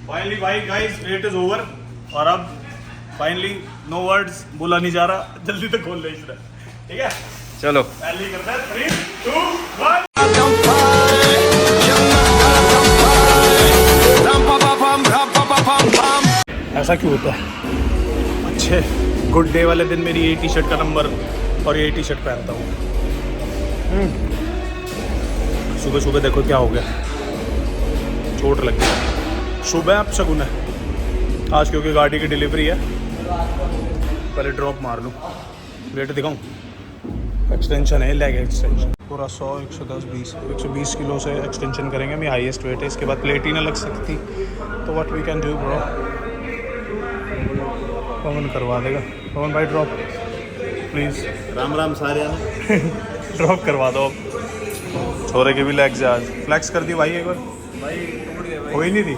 Finally भाई guys wait is over और अब फाइनली नो वर्ड्स बोला नहीं जा रहा, जल्दी तो खोल ले इसने। ठीक है चलो पहले ही करते हैं 3 2 1। ऐसा क्यों होता है? अच्छे गुड डे वाले दिन मेरी ये टी शर्ट का नंबर और ये टी शर्ट पहनता हूँ। सुबह सुबह देखो क्या हो गया, चोट लग गई। सुबह आप शगुन है आज क्योंकि गाड़ी की डिलीवरी है, पहले ड्रॉप मार लूँ। वेट दिखाऊँ, एक्सटेंशन है, लेग एक्सटेंशन पूरा 100 110 20 120 किलो से एक्सटेंशन करेंगे। मेरी हाईएस्ट वेट है, इसके बाद प्लेट ही ना लग सकती। तो what we can do bro, Pawan करवा देगा। पवन भाई ड्रॉप प्लीज़। राम राम सारे ड्रॉप करवा दो अब। छोरे के भी लेग्स आज फ्लैक्स कर दी भाई एक बार, हो ही नहीं थी।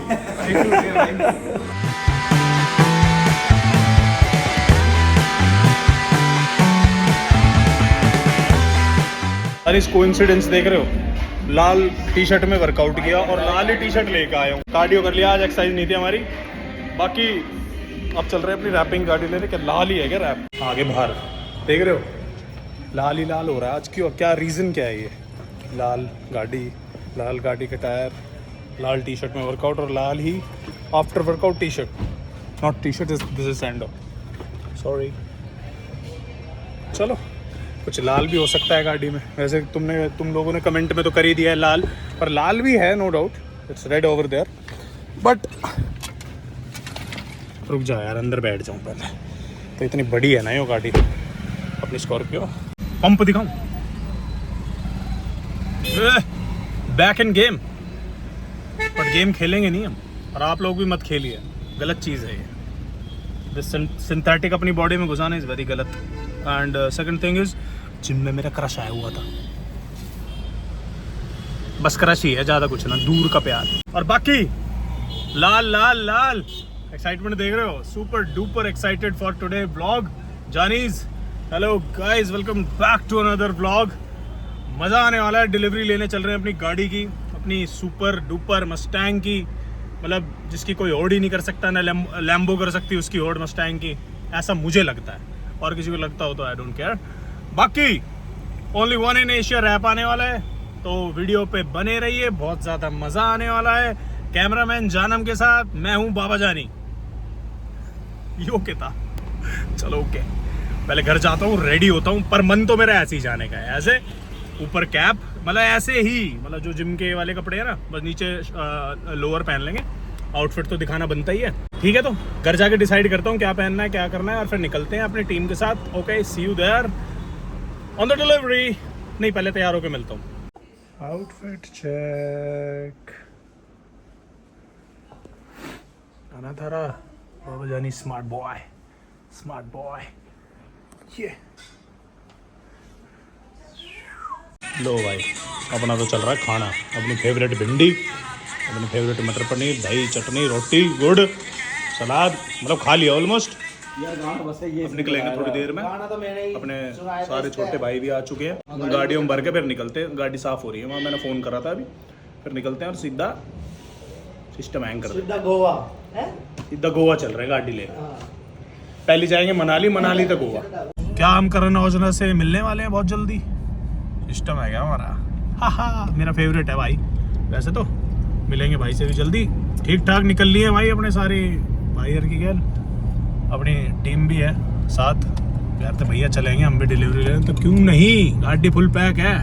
अरे इस कोइंसिडेंस देख रहे हो, लाल टी शर्ट में वर्कआउट किया और लाल ही टी शर्ट लेकर आया हूँ। कार्डियो कर लिया, आज एक्सरसाइज नहीं थी हमारी। बाकी अब चल रहे हैं अपनी रैपिंग गाड़ी लेने के। लाल ही है क्या रैप आगे बाहर, देख रहे हो लाल ही लाल हो रहा है आज। क्यों, क्या रीज़न क्या है? ये लाल गाड़ी के टायर, लाल टी शर्ट में वर्कआउट और लाल ही after workout T shirt. Not T shirt, this is sando, sorry. चलो कुछ लाल भी हो सकता है गाड़ी में। वैसे तुम लोगों ने कमेंट में तो कर ही दिया है लाल, पर लाल भी है no doubt, it's red over there. But रुक जाओ यार, अंदर बैठ जाऊँ पहले। तो इतनी बड़ी है ना ये गाड़ी अपनी स्कॉर्पियो। पंप दिखाऊं, back in game. But game खेलेंगे नहीं हम, और आप लोग भी मत खेलिए, गलत चीज़ है ये। सिंथेटिक अपनी बॉडी में घुसाना इज़ वेरी गलत। And second thing is, gym में मेरा क्रश आया हुआ था, बस क्रश ही है, ज़्यादा कुछ ना, दूर का प्यार। और बाकी लाल लाल लाल एक्साइटमेंट देख रहे हो, super duper excited for today vlog जानीज। Hello guys, welcome back to another vlog. मज़ा आने वाला है। डिलीवरी लेने चल रहे हैं अपनी गाड़ी की, अपनी सुपर डुपर मस्टैंग की, मतलब जिसकी कोई होड़ ही नहीं कर सकता, ना लैम्बो कर सकती उसकी होड़ मस्टैंग की, ऐसा मुझे लगता है। और किसी को लगता हो तो आई डोंट केयर। बाकी only one in Asia rap आने वाला है, तो वीडियो पे बने रहिए, बहुत ज़्यादा मज़ा आने वाला है। कैमरामैन जानम के साथ मैं हूँ बाबा जानी। यो के था, चलो ओके। पहले घर जाता हूँ, रेडी होता हूँ, पर मन तो मेरा ऐसे ही जाने का है। ऐसे ऊपर कैप, मतलब ऐसे ही, मतलब जो जिम के वाले कपड़े हैं ना, बस नीचे लोअर पहन लेंगे। आउटफिट तो दिखाना बनता ही है। ठीक है, तो घर जाके डिसाइड करता हूँ क्या पहनना है, क्या करना है, और फिर निकलते हैं अपनी टीम के साथ। Okay, see you there on the delivery. नहीं, पहले तैयार होकर मिलता हूँ। आउटफिट चेक, आना थारा बाबा जानी स्मार्ट बॉय। ये लो भाई, अपना तो चल रहा है खाना। अपनी फेवरेट भिंडी, अपनी फेवरेट मटर पनीर, दही चटनी, रोटी, गुड़, सलाद, मतलब खा लिया ऑलमोस्ट। अब निकलेंगे थोड़ी देर में। अपने सारे छोटे भाई भी आ चुके हैं, गाड़ियों में भर के फिर निकलते हैं। गाड़ी साफ हो रही है, वहाँ मैंने फ़ोन करा था अभी। फिर निकलते हैं और सीधा सिस्टम हैंग कर देते हैं। सीधा गोवा चल रहे हैं गाड़ी ले। पहले जाएंगे मनाली तो गोवा। क्या हम करण औजला से मिलने वाले हैं बहुत जल्दी। सिस्टम है क्या हमारा, हा मेरा फेवरेट है भाई। वैसे तो मिलेंगे भाई से भी जल्दी। ठीक ठाक निकल लिए भाई अपने सारे भाई की गैल, अपनी टीम भी है साथ। यार तो भैया चलेंगे हम भी डिलीवरी लेने, तो क्यों नहीं, गाड़ी फुल पैक है।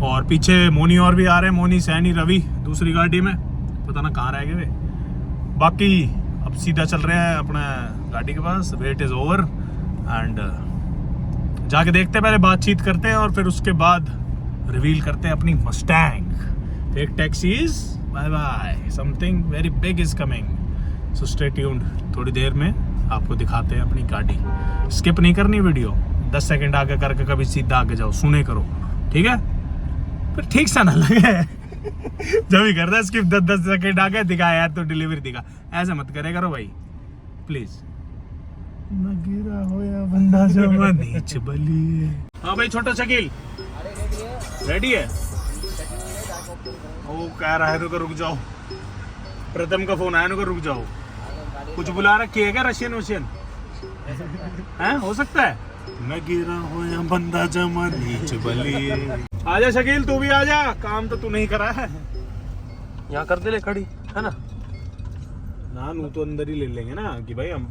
और पीछे मोनी और भी आ रहे हैं, मोनी, सैनी, रवि दूसरी गाड़ी में, पता ना कहाँ रह गए वे। बाकी अब सीधा चल रहे हैं अपना गाड़ी के पास। वेट इज़ ओवर एंड जाके देखते हैं, पहले बातचीत करते हैं और फिर उसके बाद रिवील करते हैं अपनी Mustang. Take taxis, bye bye, something very big is coming, so stay tuned. थोड़ी देर में आपको दिखाते हैं अपनी गाड़ी। स्किप नहीं करनी वीडियो, 10 सेकंड आगे करके कभी सीधा आगे जाओ, सुने करो, ठीक है? फिर ठीक सा ना लगे जब भी करता है स्किप, 10 सेकंड आगे दिखा यार तो डिलीवरी दिखा, ऐसा मत करे करो भाई प्लीज। गिरा होया बंदा जमा नीच बली। हाँ भाई छोटा शकील रेडी है? वो कह रहा है तो रुक जाओ, प्रथम का फोन आया ना, रुक जाओ, कुछ बुला रखी है क्या, रशियन वशियन हैं? हो सकता है मैं गिरा हो या बंदा जमा नीच बलिए। आजा शकील, तू भी आजा, काम तो तू नहीं करा है। यहाँ कर दे ले खड़ी, है ना? ना नू तो अंदर ही ले लेंगे ना, कि भाई हम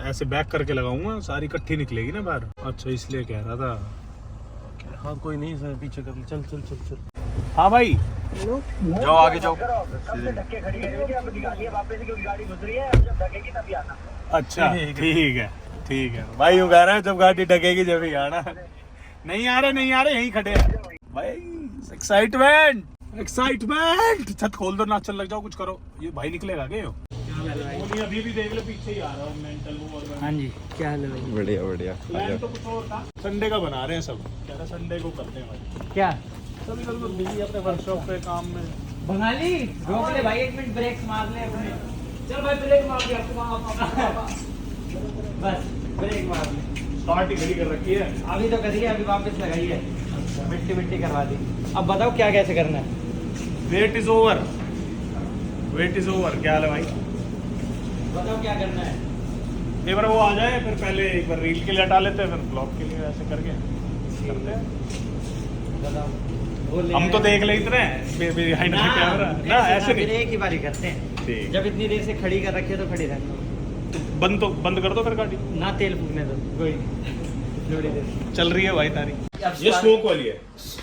ऐसे बैक करके लगाऊंगा, सारी इकट्ठी निकलेगी ना बाहर। अच्छा इसलिए कह रहा था। हाँ कोई नहीं, सर पीछे कर ले, चल चल चल चल। हाँ भाई जाओ आगे जाओ। अच्छा ठीक है भाई, यूँ कह रहा है जब गाड़ी ढकेगी जब ही आना। नहीं आ रहे यहीं खड़े हैं भाई। एक्साइटमेंट छत खोल दो ना, चल लग जाओ, कुछ करो। ये भाई निकलेगा क्या? अभी भी देख लो, पीछे ही आ रहा है मेंटल वो। हाँ जी, क्या हाल है भाई? बढ़िया बढ़िया। प्लान तो कुछ और था, संडे का बना रहे हैं सब, कह रहे संडे को करते हैं भाई। क्या सभी लोग बिजी अपने वर्कशॉप पे काम में। बना ली, रोक ले भाई, 1 मिनट ब्रेक मार ले अपने। चल भाई ब्रेक मार दिया बस, ब्रेक मार ले। स्टार्ट ही खड़ी कर रखी है अभी तो करी है, अभी वापस लगाई है, मिट्टी करवा दी। अब बताओ क्या कैसे करना है? वेट इज ओवर, क्या हाल है भाई? बताओ क्या करना है? एक बार वो आ जाए, फिर पहले एक बार रील के लिए हटा लेते हैं, फिर ब्लॉग के लिए ऐसे करके करते हैं। बताओ, हम तो देख ले इतने बिहाइंड द कैमरा ना, ऐसे नहीं, एक ही बारी करते हैं। जब इतनी देर से खड़ी कर रखी है तो खड़ी रहने दो। बंद कर दो फिर गाड़ी, ना तेल फूकने दो, कोई थोड़ी देर चल रही है भाई तारी। ये स्मोक वाली है,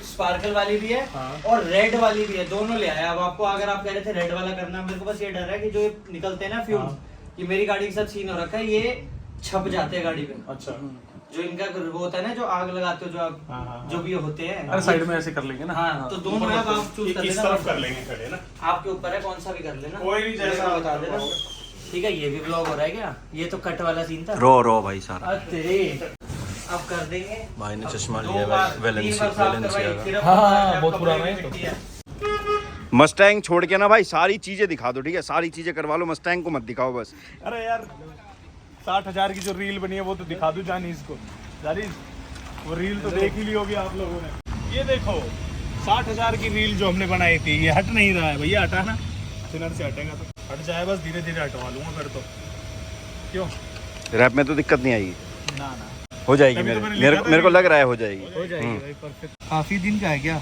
स्पार्कल वाली भी है। हाँ। और रेड वाली भी है, दोनों ले आया। अब आपको अगर आप कह रहे थे रेड वाला करना, मेरे को बस ये डर है कि जो निकलते हैं ना फ्यूम्स, ये मेरी गाड़ी के साथ सीन हो रखा है, ये छप जाते हैं गाड़ी पे। अच्छा, जो इनका वो होता है ना, जो आग लगाते हो, जो आप जो भी होते हैं, अरे साइड में ऐसे कर लेंगे ना। हाँ, तो दोनों आप चूज कर लेना, तरफ कर लेंगे खड़े ना, आपके ऊपर है कौन सा भी कर लेना, कोई नहीं, जैसा बता देना। ठीक है, ये भी ब्लॉग हो रहा है क्या? ये तो कट वाला सीन था। रो भाई सारा। अरे अब कर देंगे। भाई ने चश्मा लिया है, वैलेंसिया का। हाँ, बहुत पुराना है। मस्टैंग छोड़ के ना भाई सारी चीजें दिखा दो, ठीक है? सारी चीजें करवा लो, मस्टैंग को मत दिखाओ बस। अरे यार 60,000 की जो रील बनी है वो तो दिखा दो जानीज को। जानीज वो रील तो देख ही ली होगी आप लोगों ने। ये देखो 60,000 की रील जो हमने बनाई थी, ये हट नहीं रहा है भैया, हटा ना, चिनर से हटेगा तो हट जाए, बस धीरे धीरे हटवा लूंगा फिर तो। क्यों? रैप में तो दिक्कत नहीं आएगी ना, हो जाएगी। मेरे को लग रहा है हो जाएगी भाई, परफेक्ट। काफी दिन का है क्या?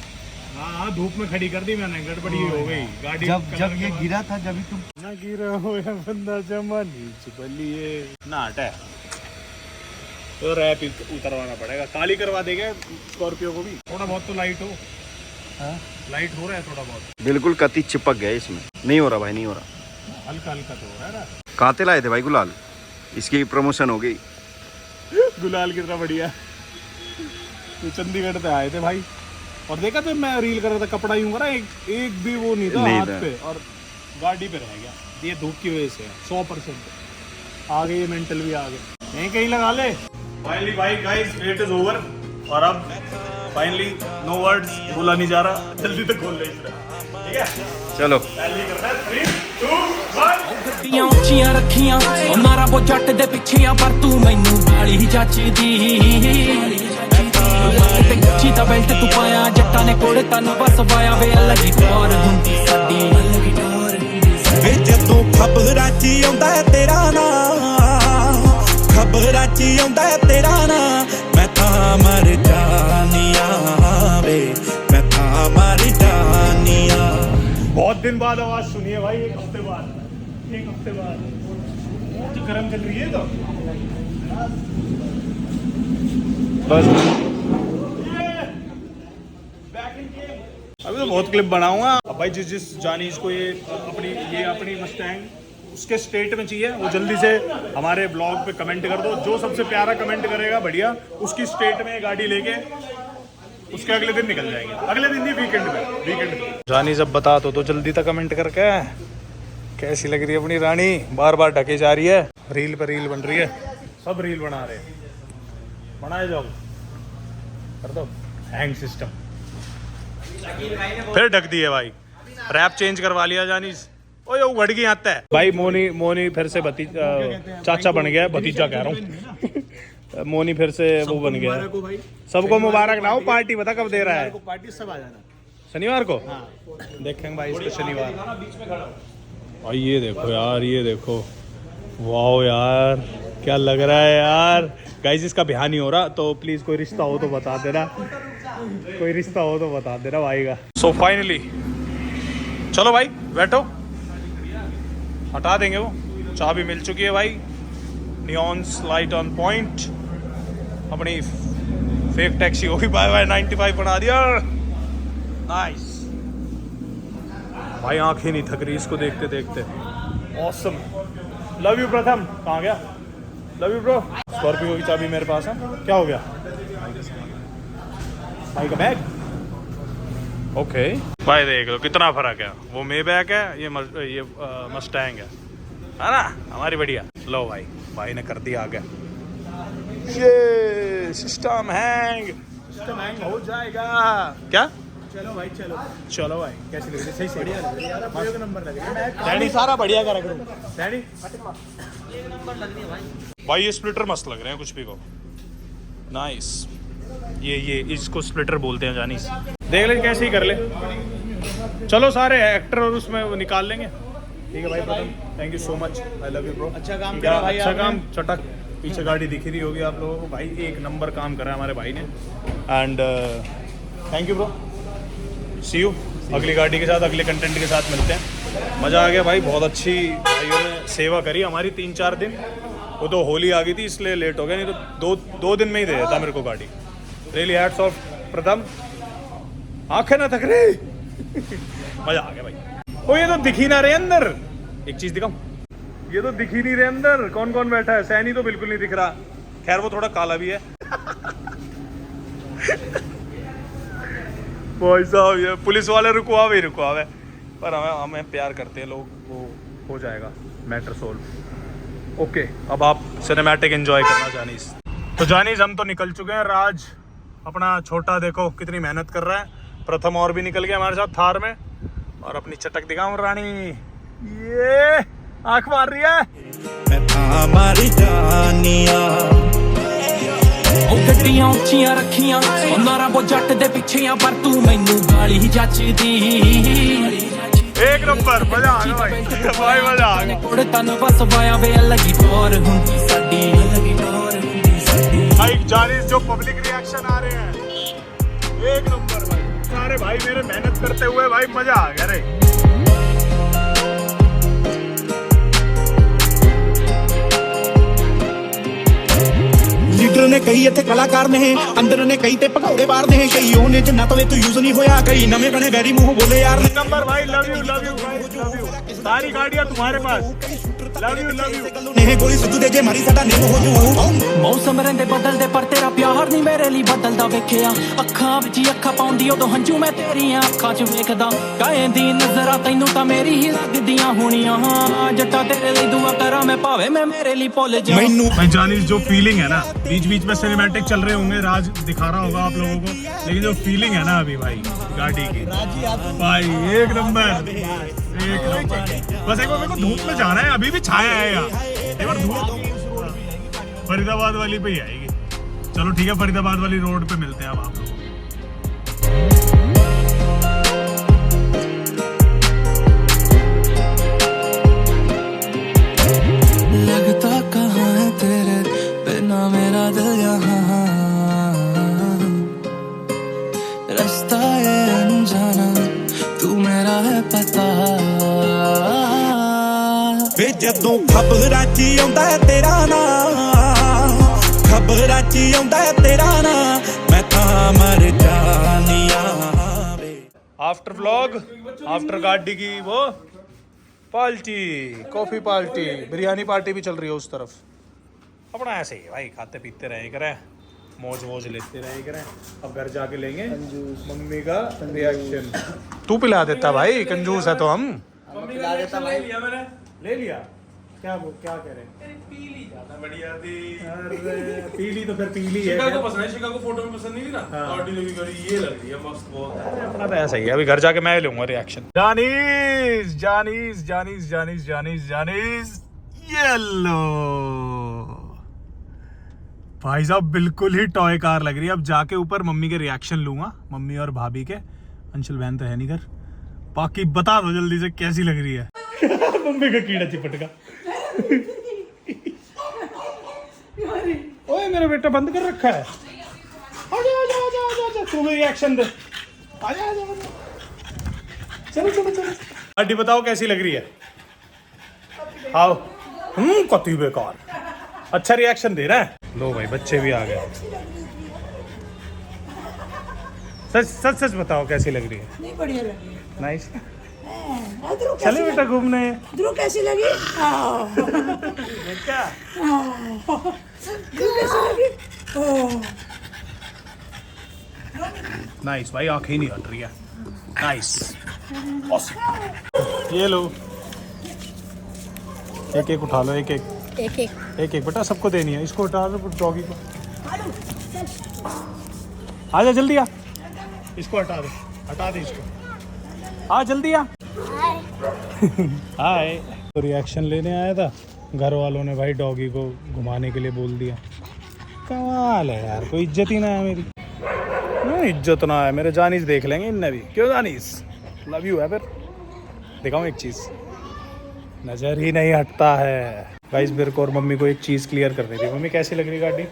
हाँ, धूप में खड़ी कर दी मैंने, गड़बड़ी हो गई गाड़ी। जब ये गिरा था, जब तुम ना गिरा हो या बंदा जमा नीच बलिए ना हटा, तो रैप उतरवाना पड़ेगा। काली करवा देगा स्कॉर्पियो को भी, थोड़ा बहुत तो लाइट हो। हाँ? लाइट हो रहा है थोड़ा बहुत, बिल्कुल कति चिपक गया इसमें। नहीं हो रहा भाई, नहीं हो रहा, हल्का हल्का तो हो रहा है ना। कहाँ ते लाए थे भाई गुलाल? इसकी प्रमोशन हो गई। गुलाल कितना बढ़िया, तो चंडीगढ़ पे आए थे भाई, और देखा था मैं रील कर रहा था, कपड़ा यूं करा, एक भी वो नहीं था हाथ पे, और गाड़ी पे रह गया। ये धूप की वजह से 100% आ गए, ये मेंटल भी आ गए। यहीं कहीं लगा ले। फाइनली भाई गाइस, वेट इज ओवर, और अब फाइनली नो वर्ड्स बोला नहीं जा रहा, जल्दी से खोल ले इस तरह, ठीक है? चलो पहले करना है 3 2 1। ਗੱਡੀਆਂ ਉੱਚੀਆਂ ਰੱਖੀਆਂ ਉਹ ਮਾਰਾ ਬੋ ਜੱਟ ਦੇ ਪਿੱਛੇ ਆ, ਪਰ ਤੂੰ ਮੈਨੂੰ ਬਾਲੀ ਹੀ ਜੱਚਦੀ। ਤੇ ਕੱਚੀ ਦਾ ਬੈਲਟ ਤੂੰ ਪਾਇਆ, ਜੱਟਾਂ ਨੇ ਕੋੜੇ ਤੈਨੂੰ ਬਸ ਵਾਇਆ ਵੇ, ਅਲੱਗ ਹੀ ਟੌਰ ਹੁੰਦੀ ਸਾਡੀ, ਅਲੱਗ ਹੀ ਟੌਰ ਵੇ। ਜਦੋਂ ਖਬਰਾਂ 'ਚ ਆਉਂਦਾ ਤੇਰਾ ਨਾਂ, ਖਬਰਾਂ 'ਚ ਆਉਂਦਾ ਤੇਰਾ ਨਾਂ, ਮੈਂ ਤਾਂ ਮਰ ਜਾਨੀਆਂ ਵੇ, मैं था मर जानिया। बहुत दिन बाद आवाज सुनी है भाई, एक हफ्ते बाद जो गर्म चल रही है तो बस। अभी तो बहुत क्लिप बनाऊंगा अब भाई। जिस जानीज को ये अपनी मस्टैंग उसके स्टेट में चाहिए, वो जल्दी से हमारे ब्लॉग पे कमेंट कर दो। जो सबसे प्यारा कमेंट करेगा बढ़िया, उसकी स्टेट में गाड़ी लेके उसके अगले दिन निकल जाएंगे। अगले दिन नहीं, वीकेंड में। जानी जब बता तो जल्दी तक कमेंट करके कैसी लग रही है अपनी रानी। बार बार ढके जा रही है, रील पर रील बन रही है, सब रील बना रहे हैं। बनाए जाओ, कर दो हैंग सिस्टम। फिर ढक दिए भाई, रैप चेंज करवा लिया जानी। ओ ये उघड़ गई आता है भाई। मोनी फिर से चाचा बन गया, भतीजा कह रहा हूँ। मोनी फिर से वो बन गया। सबको मुबारक ना हो। पार्टी बता कब दे रहा है? पार्टी सब आ जाना शनिवार को। हाँ। देखेंगे भाई इसको शनिवार। और ये देखो यार, ये देखो, वाह यार क्या लग रहा है यार। गाइस इसका बिहार नहीं हो रहा, तो प्लीज़ कोई रिश्ता हो तो बता देना, कोई रिश्ता हो तो बता देना भाई का। सो फाइनली चलो भाई बैठो, हटा देंगे वो, चाबी मिल चुकी है भाई, नियॉन्स लाइट ऑन पॉइंट, अपनी फेक टैक्सी हो भी बाय बाय 95 बना दिया, नाइस भाई। आंखें नहीं थक रही इसको देखते देखते, ऑसम। लव यू प्रथम, कहाँ गया? Love you bro. स्कॉर्पियो की चाबी मेरे पास है, क्या हो गया? भाई का बैग, ओके भाई देख लो कितना फर्क है, वो मे बैग है, ये मस्टैंग है ना हमारी, बढ़िया। लो भाई, भाई ने कर दिया आगे, ये सिस्टम हैंग हो जाएगा क्या? चलो भाई चलो, चलो भाई कैसी लग रही है? सही से बढ़िया लग रही है यार, मस्त नंबर लग रही है डैडी, सारा बढ़िया कर रहा हूं डैडी, एक नंबर लग रही है भाई। भाई ये स्प्लिटर मस्त लग रहे हैं कुछ भी को, नाइस। ये इसको स्प्लिटर बोलते हैं जानी, देख ले कैसे ही कर ले। चलो सारे एक्टर और उसमें वो निकाल लेंगे, ठीक है भाई प्रथम, thank you so much, I love you bro. अच्छा काम करा भाई, अच्छा काम, चटक। पीछे गाड़ी दिख रही होगी आप लोगों को, भाई एक नंबर काम करा है हमारे भाई ने, and thank you bro, see you अगली गाड़ी के साथ, अगले कंटेंट के साथ मिलते हैं। मज़ा आ गया भाई, बहुत अच्छी भाइयों ने सेवा करी हमारी 3-4 दिन। वो तो होली आ गई थी इसलिए लेट हो गया, नहीं तो दो दिन में ही दे देता मेरे को गाड़ी। रियली हैट्स ऑफ प्रथम, आंखें ना थक रही मज़ा आ गया भाई। ओ ये तो दिख ही ना रहे अंदर, एक चीज़ दिखाऊं, ये तो दिख ही नहीं रहे अंदर कौन कौन बैठा है। सैनी तो बिल्कुल नहीं दिख रहा, खैर वो थोड़ा काला भी है भाई साहब ये पुलिस वाले रुकवावे ही रुकवावे, पर हमें प्यार करते हैं लोग, वो हो जाएगा मैटर सोल्व। ओके अब आप सिनेमैटिक एंजॉय करना जानीस। तो जानीस हम तो निकल चुके हैं, राज अपना छोटा देखो कितनी मेहनत कर रहा है, प्रथम और भी निकल गया हमारे साथ थार में, और अपनी चटक दिखाऊं रानी, ये आंख मार रही है। हमारी जानिया ਉਹ ਗੱਡੀਆਂ ਉੱਚੀਆਂ ਰੱਖੀਆਂ ਉਹਨਾਂ ਰੱਬੋ ਜੱਟ ਦੇ ਪਿੱਛੇ ਆ ਪਰ ਤੂੰ ਮੈਨੂੰ ਗਾਲੀ ਹੀ ਜੱਚਦੀ एक नंबर, मजा आ गया भाई भाई मजा आ गया। ਕੋੜੇ ਤਨ ਵਸਵਾਇਆ ਵੇ ਅਲੱਗੀ ਟੋਰ ਹੁੰਦੀ ਸਾਡੀ, ਅਲੱਗੀ ਟੋਰ ਹੁੰਦੀ ਸਾਡੀ। भाई जानीस जो पब्लिक रिएक्शन आ रहे हैं एक नंबर भाई, सारे भाई मेरे मेहनत करते हुए भाई मजा आ गया रे। ਲੀਡਰ ਨੇ ਕਈ ਇੱਥੇ ਕਲਾਕਾਰ ਨੇ, ਅੰਦਰ ਨੇ ਕਈ ਤੇ ਭਗੌੜੇ ਬਾਹਰ ਨੇ, ਕਈ ਉਹਨੇ ਜਿੰਨਾ ਤਵੇ ਤੂੰ ਯੂਜ਼ ਨਹੀਂ ਹੋਇਆ, ਕਈ ਨਵੇਂ ਗਣੇ ਵੈਰੀ ਮੂੰਹ ਬੋਲੇ ਯਾਰ ਨੇ। नंबर भाई, लव यू लव यू, सारी गाड़ियां तुम्हारे पास, लव यू लव यू। ਨੇ ਗੋਲੀ ਸਿੱਧੂ ਦੇ ਜੇ ਮਾਰੀ ਸਾਡਾ ਨੇਮ ਹੋ ਜੂ। ਮੌਸਮ ਰਹਿੰਦੇ ਬਦਲਦੇ ਪਰ ਤੇਰਾ ਪਿਆਰ ਨਹੀਂ ਮੇਰੇ ਲਈ ਬਦਲਦਾ ਵੇਖਿਆ, ਅੱਖਾਂ ਵਿੱਚ ਹੀ ਅੱਖਾਂ ਪਾਉਂਦੀ ਉਦੋਂ ਹੰਝੂ ਮੈਂ ਤੇਰੀਆਂ ਅੱਖਾਂ 'ਚ ਵੇਖਦਾ, ਕਾਏ ਦੀ ਨਜ਼ਰਾਂ ਤੈਨੂੰ ਤਾਂ ਮੇਰੀ ਹੀ ਲੱਗਦੀਆਂ ਹੋਣੀਆਂ, ਜੱਟਾ ਤੇਰੇ ਲਈ ਦੁਆ ਕਰਾਂ ਮੈਂ ਭਾਵੇਂ ਮੈਂ ਮੇਰੇ ਲਈ ਭੁੱਲ ਜਾ। ਮੈਨੂੰ भाई जानीस जो फीलिंग है ना, बीच बीच में सिनेमैटिक चल रहे होंगे, राज दिखा रहा होगा आप लोगों को, लेकिन जो फीलिंग है ना अभी भाई गाड़ी की, भाई एक नंबर, एक नंबर। बस एक बार मेरे को धूप में जाना है, अभी भी छाया है यार, एक बार धूप फरीदाबाद वाली पे ही आएगी। चलो ठीक है, फरीदाबाद वाली रोड पे मिलते हैं अब आप लोग। लगता कहाँ है तेरे बिना मेरा दिल यहाँ, रास्ता ये अनजाना तू मेरा है पता। ਵੇ ਜਦੋਂ ਖਬਰਾਂ 'ਚ ਆਉਂਦਾ ਹੈ ਤੇਰਾ ਨਾਂ, ਖਬਰਾਂ 'ਚ ਆਉਂਦਾ ਹੈ ਤੇਰਾ ਨਾਂ, ਮੈਂ ਤਾਂ ਮਰ ਜਾਨੀਆਂ ਵੇ। आफ्टर व्लॉग, आफ्टर गाड़ी की वो party, coffee party, biryani party भी चल रही है उस तरफ। अपना ऐसे ही भाई, खाते पीते रहे करें, मौज मौज लेते रहे करें। अब घर जाके लेंगे मम्मी का रिएक्शन। तू पिला देता भाई, कंजूस है तो हम। पिला देता भाई, ले लिया क्या कह रहे हैं? पी ली ज्यादा बढ़िया थी। अरे पी ली तो फिर पी ली है। शिकागो पसंद है, शिकागो फोटो में पसंद नहीं थी ना, पार्टी लगी करी, ये लग रही है मस्त बहुत। अपना तो ऐसा ही है, अभी घर जाके मैं लूंगा रिएक्शन। जानीस जानीस जानीस जानीस जानीस जानीस, ये लो भाई साहब, बिल्कुल ही टॉय कार लग रही है। अब जाके ऊपर मम्मी के रिएक्शन लूंगा, मम्मी और भाभी के। अंशुल बहन तो है नहीं घर, बाकी बता दो जल्दी से कैसी लग रही है। मम्मी का कीड़ा चिपट का। ओए मेरा बेटा बंद कर रखा है। आजा आजा आजा आजा आजा, तू भी रिएक्शन दे। आजा आजा आजा, चलो चलो चलो। हड्डी बताओ कैसी लग रही है? आओ। कति बेकार। अच्छा रिएक्शन दे रहा है। लो भाई बच्चे भी आ गए। सच सच सच बताओ कैसी लग रही है? नहीं बढ़िया लगी। नाइस। ध्रुव चले बेटा घूमने। ध्रुव कैसी लगी? क्या? ध्रुव कैसी लगी? नाइस भाई, आंखें ही नहीं हट रही है। नाइस। ये लो, एक एक उठा लो, एक एक एक एक एक एक बेटा सबको देनी है। इसको उठा लो डॉगी को। आजा जल्दी आ, इसको हटा दे, हटा दे इसको। आ जल्दी आ। हाय। तो रिएक्शन लेने आया था, घर वालों ने भाई डॉगी को घुमाने के लिए बोल दिया। कमाल है यार, कोई इज्जत ही ना है मेरी। नहीं इज्जत ना है मेरे, जानीस देख लेंगे इनने भी। क्यों जानीस, लव यू है। फिर दिखाऊं एक चीज़, नज़र ही नहीं हटता है। गाइस मेरे को और मम्मी को एक चीज़ क्लियर करनी थी। मम्मी कैसी लग रही गाड़ी?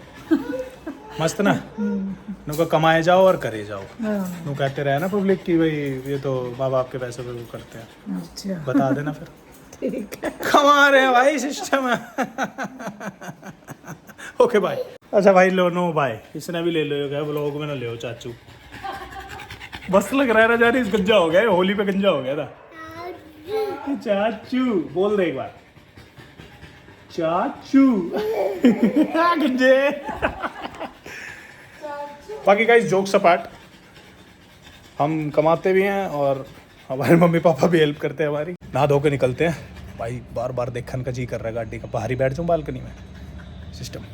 मस्त ना? नुका कमाए जाओ और करे जाओ। नु कहते रहे ना पब्लिक की भाई ये तो माँ बाप के पैसे पे वो करते हैं। अच्छा बता देना फिर। ठीक है, कमा रहे हैं भाई, सिस्टम है। Okay bye. अच्छा भाई लो, नो बाय। इसने भी ले लो, क्या ब्लॉग में ना ले चाचू। बस लग रहा है ना जारी, इस गंजा हो गया, होली पे गंजा हो गया था। चाचू बोल दे एक बार, चाचू। गंजे। बाकी गाइस जोक्स अपार्ट, हम कमाते भी हैं और हमारे मम्मी पापा भी हेल्प करते हैं हमारी। नहा धो के निकलते हैं भाई। बार बार देखने का जी कर रहा है गाड़ी का, बाहर ही बैठ जाऊँ बालकनी में। सिस्टम।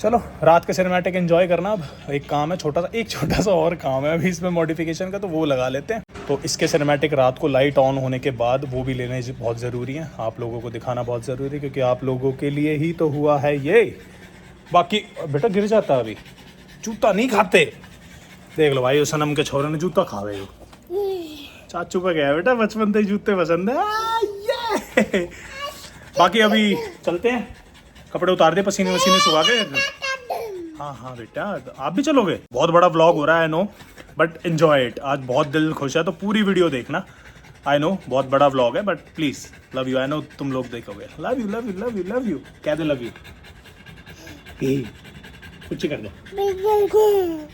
चलो रात के सिनेमैटिक एंजॉय करना। अब एक काम है छोटा सा, एक छोटा सा और काम है अभी इसमें मॉडिफिकेशन का, तो वो लगा लेते हैं। तो इसके सिनेमैटिक रात को लाइट ऑन होने के बाद वो भी लेने बहुत ज़रूरी है, आप लोगों को दिखाना बहुत ज़रूरी है, क्योंकि आप लोगों के लिए ही तो हुआ है ये। बाकी बेटा गिर जाता है अभी, जूता नहीं खाते। देख लो भाई उस सनम के छोरे ने जूता खावे। चाचू का क्या है बेटा, बचपन से ही जूते पसंद है। बाकी अभी चलते हैं, कपड़े उतार दे, पसीने वसीने सुखा के। हाँ हाँ बेटा आप भी चलोगे? बहुत बड़ा व्लॉग हो रहा है, I know, but enjoy it. आज बहुत दिल खुश है तो पूरी वीडियो देखना। आई नो बहुत बड़ा व्लॉग है, but please love you. I know तुम लोग देखोगे। Love you love you love you love you. कह दे लव यू। पुच्ची कर दे,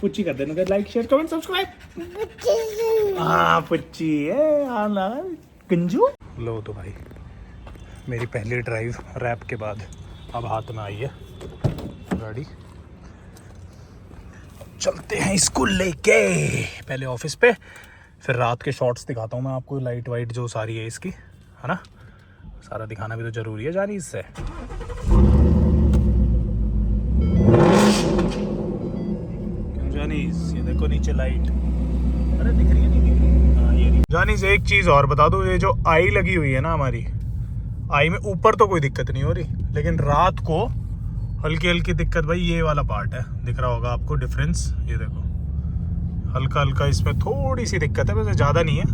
पुच्ची कर दे। Like share comment subscribe. हाँ पुच्ची है आना गंजू। लो तो भाई मेरी पहली ड्राइव रैप के बाद अब हाथ में आई है गाड़ी। चलते हैं इसको लेके पहले ऑफिस पे, फिर रात के शॉट्स दिखाता हूँ मैं आपको। लाइट वाइट जो सारी है इसकी, है ना, सारा दिखाना भी तो जरूरी है जानी इससे। क्यों जानीस, ये देखो नीचे लाइट। अरे दिख रही है, नहीं दिख रही? हाँ ये नहीं। जानीस एक चीज़ और बता दो, ये जो आई लगी हुई है ना हमारी, आई में ऊपर तो कोई दिक्कत नहीं हो रही, लेकिन रात को हल्की हल्की दिक्कत भाई ये वाला पार्ट है। दिख रहा होगा आपको डिफरेंस, ये देखो हल्का हल्का इसमें थोड़ी सी दिक्कत है, वैसे ज़्यादा नहीं है,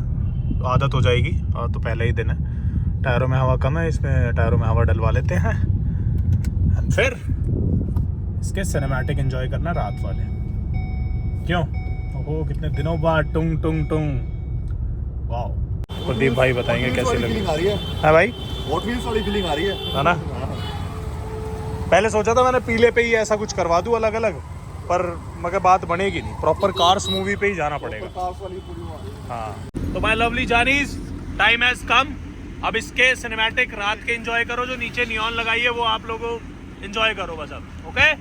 आदत हो जाएगी। और तो पहले ही दिन है, टायरों में हवा कम है, इसमें टायरों में हवा डलवा लेते हैं। एंड फिर इसके सिनेमैटिक एंजॉय करना रात वाले। क्यों? ओहो कितने दिनों बाद टुंग टुंग टुंग। वाह। प्रदीप भाई बताएंगे कैसी लगी। हाँ भाई हॉट व्हील्स वाली फीलिंग आ रही है ना। पहले सोचा था मैंने पीले पे ही ऐसा कुछ करवा दूं अलग अलग, पर मगर बात बनेगी नहीं, प्रॉपर कार्स मूवी पे ही जाना पड़ेगा। हाँ तो माय लवली जानीज, टाइम हैज कम। अब इसके सिनेमैटिक रात के एंजॉय करो, जो नीचे नियॉन लगाई है वो आप लोगों एंजॉय करो बस अब। ओके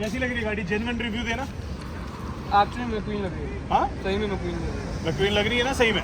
कैसी लग रही है गाड़ी? जेन्युइन रिव्यू देना। एक्चुअली में क्वीन लग रही है, हाँ सही में क्वीन लग रही है। मैक्वीन लग रही है ना सही में?